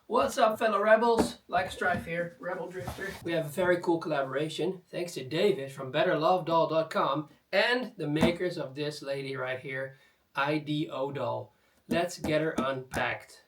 What's up, fellow rebels? Lycan-Strife here, Rebel Drifter. We have a very cool collaboration thanks to David from BetterLoveDoll.com and the makers of this lady right here, IDOdoll. Let's get her unpacked.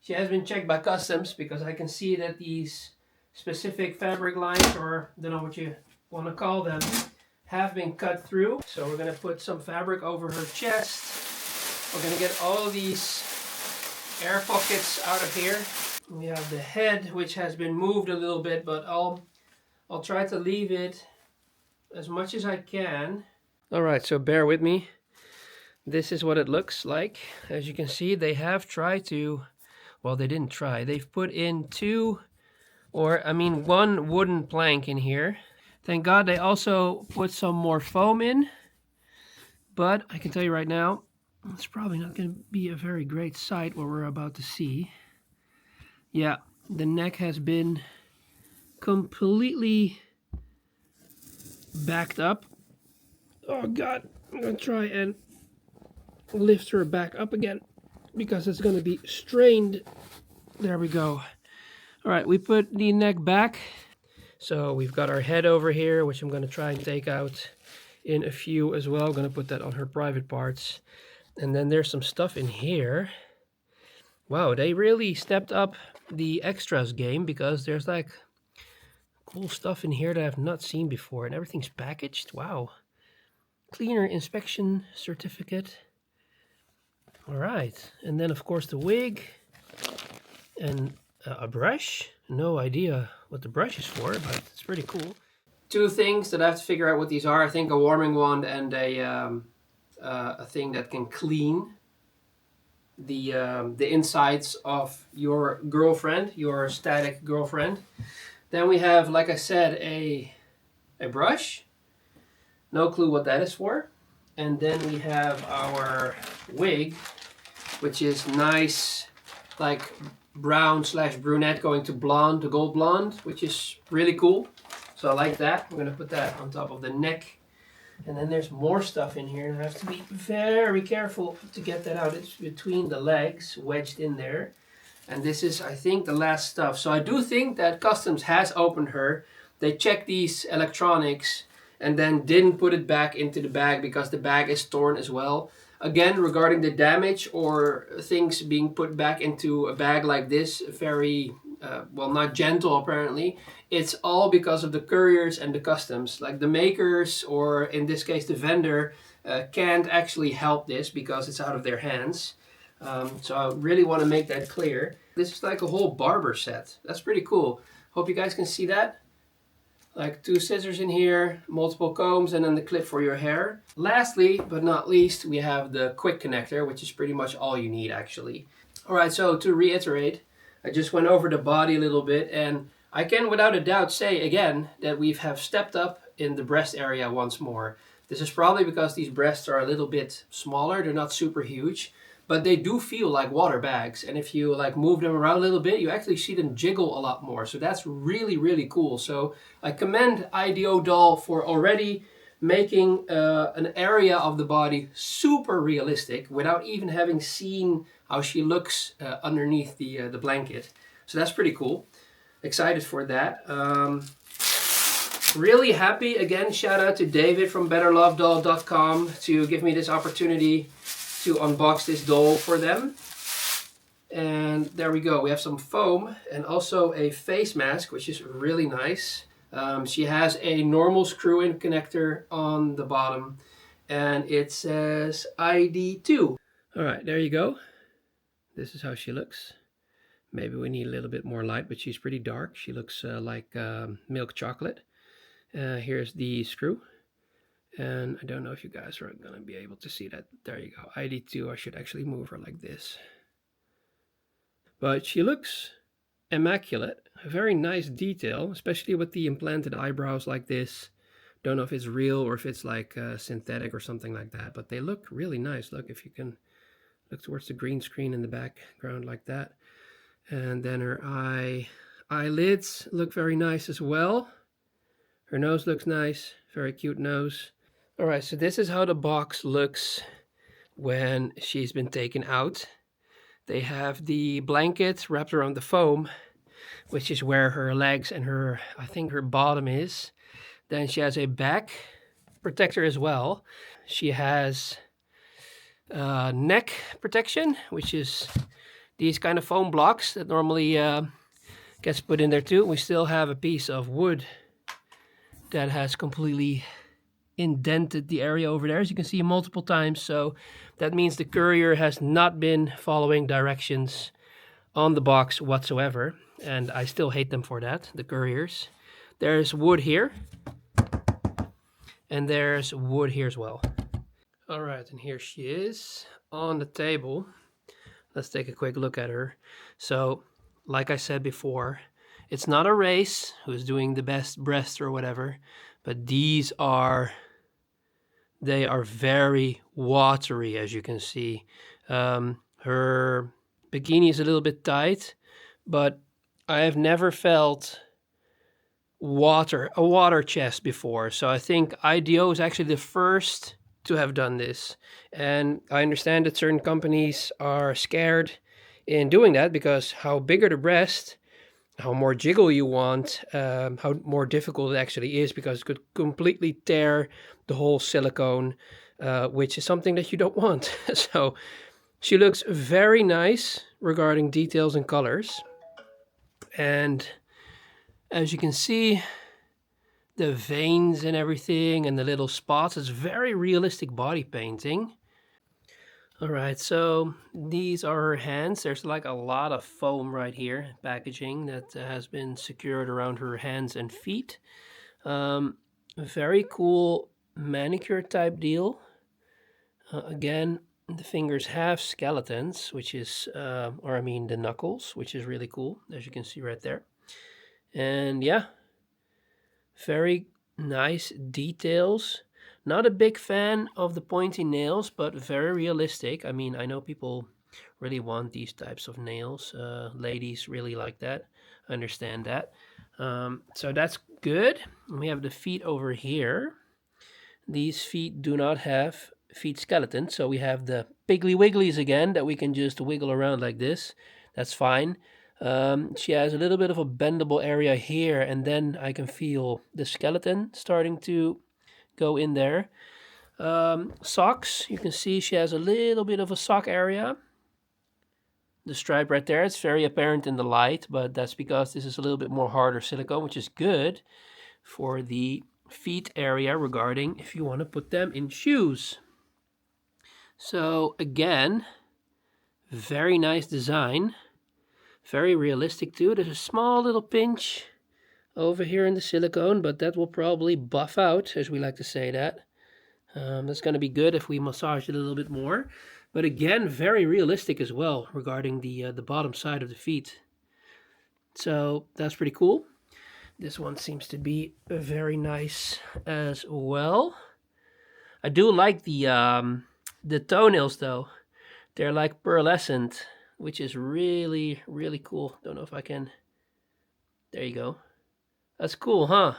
She has been checked by customs because I can see that these specific fabric lines, or I don't know what you want to call them, have been cut through. So we're going to put some fabric over her chest. We're going to get all of these air pockets out of here. We have the head, which has been moved a little bit, but I'll try to leave it as much as I can. Alright, so bear with me. This is what it looks like. As you can see, they have tried to, well, they didn't try. They've put in one wooden plank in here. Thank God they also put some more foam in. But I can tell you right now, it's probably not going to be a very great sight what we're about to see. Yeah, the neck has been completely backed up. Oh God, I'm going to try and lift her back up again because it's going to be strained. There we go. All right, we put the neck back. So we've got our head over here, which I'm going to try and take out in a few as well. I'm going to put that on her private parts. And then there's some stuff in here. Wow, they really stepped up the extras game because there's like cool stuff in here that I've not seen before, and everything's packaged. Wow. Cleaner inspection certificate. All right. And then of course the wig and a brush. No idea what the brush is for, but it's pretty cool. Two things that I have to figure out what these are. I think a warming wand and a thing that can clean the insides of your girlfriend, your static girlfriend. Then we have, like I said, a brush. No clue what that is for. And then we have our wig, which is nice, like brown / brunette going to blonde, to gold blonde, which is really cool. So I like that. I'm gonna put that on top of the neck. And then there's more stuff in here, and I have to be very careful to get that out. It's between the legs, wedged in there. And this is, I think, the last stuff. So I do think that customs has opened her. They checked these electronics and then didn't put it back into the bag because the bag is torn as well. Again, regarding the damage or things being put back into a bag like this, very, well, not gentle apparently. It's all because of the couriers and the customs. Like the makers, or in this case the vendor, can't actually help this because it's out of their hands. So I really want to make that clear. This is like a whole barber set. That's pretty cool. Hope you guys can see that. Like 2 scissors in here, multiple combs, and then the clip for your hair. Lastly, but not least, we have the quick connector, which is pretty much all you need actually. Alright, so to reiterate, I just went over the body a little bit, and I can without a doubt say again that we have stepped up in the breast area once more. This is probably because these breasts are a little bit smaller, they're not super huge, but they do feel like water bags. And if you like move them around a little bit, you actually see them jiggle a lot more. So that's really, really cool. So I commend IDOdoll for already making an area of the body super realistic without even having seen how she looks underneath the blanket. So that's pretty cool. Excited for that. Really happy. Again, shout out to David from BetterLoveDoll.com to give me this opportunity to unbox this doll for them. And there we go. We have some foam and also a face mask, which is really nice. She has a normal screw-in connector on the bottom, and it says ID2. All right, there you go. This is how she looks. Maybe we need a little bit more light, but she's pretty dark. She looks like milk chocolate. Here's the screw. And I don't know if you guys are going to be able to see that. There you go. ID2. I should actually move her like this. But she looks immaculate. A very nice detail, especially with the implanted eyebrows like this. Don't know if it's real or if it's like synthetic or something like that. But they look really nice. Look, if you can look towards the green screen in the background like that. And then her eyelids look very nice as well. Her nose looks nice. Very cute nose. Alright, so this is how the box looks when she's been taken out. They have the blanket wrapped around the foam, which is where her legs and I think her bottom is. Then she has a back protector as well. She has neck protection, which is these kind of foam blocks that normally gets put in there too. We still have a piece of wood that has completely indented the area over there, as you can see multiple times. So that means the courier has not been following directions on the box whatsoever, and I still hate them for that, the couriers. There's wood here, and there's wood here as well. All right, and here she is on the table. Let's take a quick look at her. So, like I said before, it's not a race who's doing the best breast or whatever, but they are very watery, as you can see. Her bikini is a little bit tight, but I have never felt a water chest before. So I think IDO is actually the first to have done this. And I understand that certain companies are scared in doing that because how bigger the breast, how more jiggle you want, how more difficult it actually is, because it could completely tear the whole silicone, which is something that you don't want. So she looks very nice regarding details and colors. And as you can see, the veins and everything and the little spots, it's very realistic body painting. All right, so these are her hands. There's like a lot of foam right here, packaging that has been secured around her hands and feet. Very cool manicure type deal. Again, the fingers have skeletons, which is, the knuckles, which is really cool, as you can see right there. And yeah, very nice details. Not a big fan of the pointy nails, but very realistic. I mean, I know people really want these types of nails. Ladies really like that. I understand that. So that's good. We have the feet over here. These feet do not have feet skeletons, so we have the Piggly Wigglies again that we can just wiggle around like this. That's fine. She has a little bit of a bendable area here, and then I can feel the skeleton starting to go in there. Socks, you can see she has a little bit of a sock area. The stripe right there, it's very apparent in the light, but that's because this is a little bit more harder silicone, which is good for the feet area regarding if you want to put them in shoes. So again, very nice design. Very realistic too. There's a small little pinch over here in the silicone, but that will probably buff out, as we like to say that. That's going to be good if we massage it a little bit more. But again, very realistic as well regarding the bottom side of the feet. So that's pretty cool. This one seems to be very nice as well. I do like the toenails though. They're like pearlescent, which is really, really cool. Don't know if I can. There you go. That's cool, huh?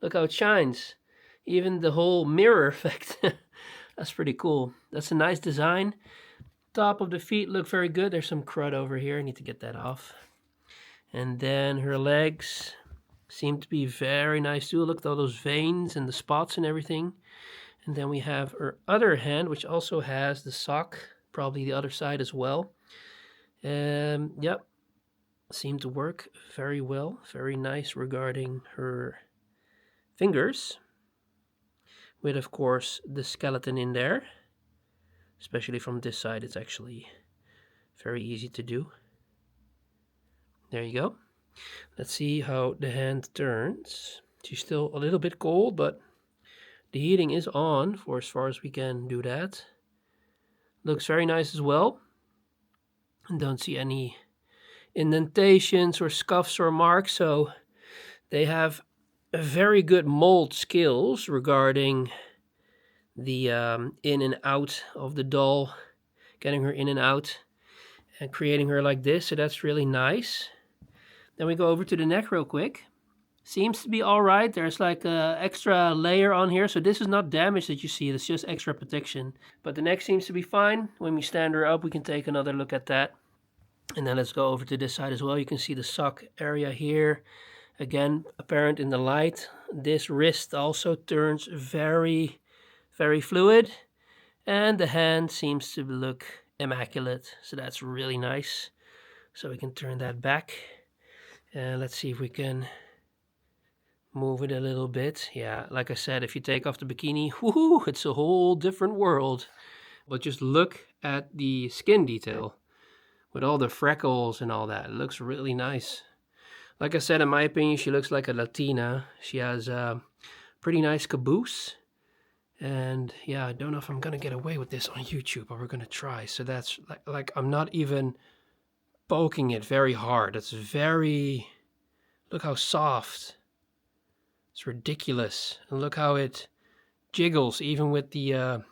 Look how it shines. Even the whole mirror effect. That's pretty cool. That's a nice design. Top of the feet look very good. There's some crud over here. I need to get that off. And then her legs seem to be very nice too. Look at all those veins and the spots and everything. And then we have her other hand, which also has the sock, probably the other side as well. Yep, seemed to work very well. Very nice regarding her fingers, with of course the skeleton in there. Especially from this side, it's actually very easy to do. There you go. Let's see how the hand turns. She's still a little bit cold, but the heating is on for as far as we can do that. Looks very nice as well. And don't see any indentations or scuffs or marks, so they have very good mold skills regarding the in and out of the doll, getting her in and out and creating her like this. So that's really nice. Then we go over to the neck real quick. Seems to be all right. There's like a extra layer on here, so this is not damage that you see. It's just extra protection. But the neck seems to be fine. When we stand her up, we can take another look at that. And then let's go over to this side as well. You can see the sock area here. Again, apparent in the light. This wrist also turns very, very fluid. And the hand seems to look immaculate. So that's really nice. So we can turn that back. And let's see if we can move it a little bit. Yeah, like I said, if you take off the bikini, whoo, it's a whole different world. But just look at the skin detail with all the freckles and all that. It looks really nice. Like I said, in my opinion, she looks like a Latina. She has a pretty nice caboose. And yeah, I don't know if I'm gonna get away with this on YouTube, but we're gonna try. So that's like I'm not even poking it very hard. It's very, look how soft. It's ridiculous. And look how it jiggles even with the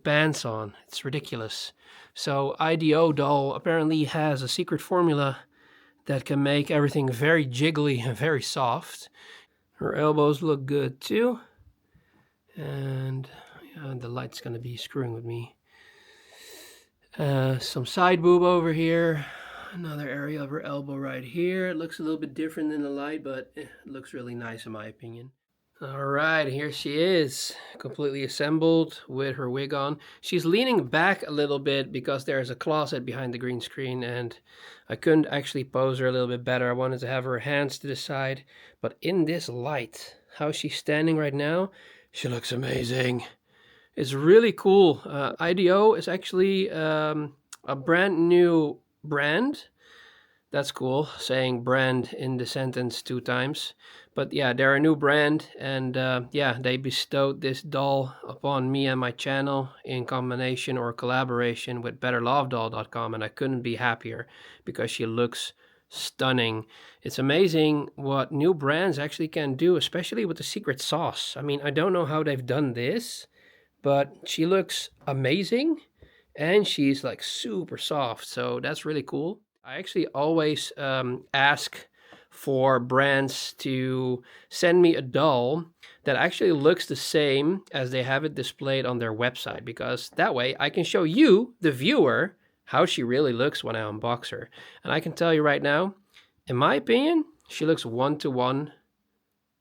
pants on. It's ridiculous. So IDOdoll apparently has a secret formula that can make everything very jiggly and very soft. Her elbows look good too. And yeah, the light's gonna be screwing with me. Some side boob over here. Another area of her elbow right here. It looks a little bit different in the light, but it looks really nice in my opinion. All right, here she is, completely assembled with her wig on. She's leaning back a little bit because there's a closet behind the green screen, and I couldn't actually pose her a little bit better. I wanted to have her hands to the side, but in this light, how she's standing right now, she looks amazing. It's really cool. IDO is actually a brand new brand. That's cool, saying brand in the sentence 2 times. But yeah, they're a new brand, and yeah, they bestowed this doll upon me and my channel in combination or collaboration with BetterLoveDoll.com, and I couldn't be happier because she looks stunning. It's amazing what new brands actually can do, especially with the secret sauce. I mean, I don't know how they've done this, but she looks amazing, and she's like super soft, so that's really cool. I actually always ask for brands to send me a doll that actually looks the same as they have it displayed on their website, because that way I can show you, the viewer, how she really looks when I unbox her. And I can tell you right now, in my opinion, she looks 1-to-1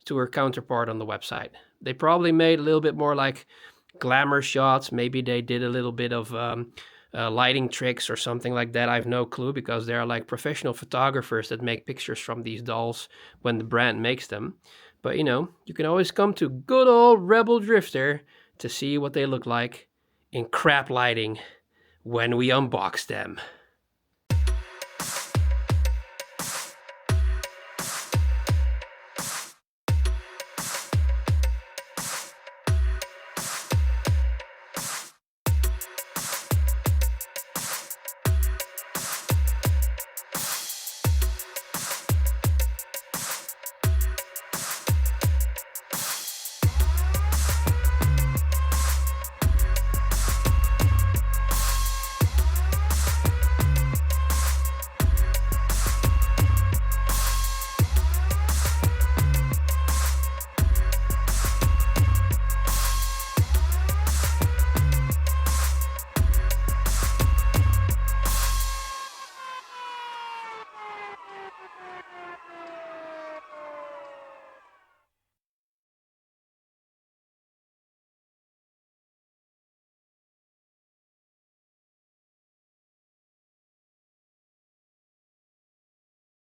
to her counterpart on the website. They probably made a little bit more like glamour shots. Maybe they did a little bit of lighting tricks or something like that. I have no clue, because there are like professional photographers that make pictures from these dolls when the brand makes them. But you know, you can always come to good old Rebel Drifter to see what they look like in crap lighting when we unbox them.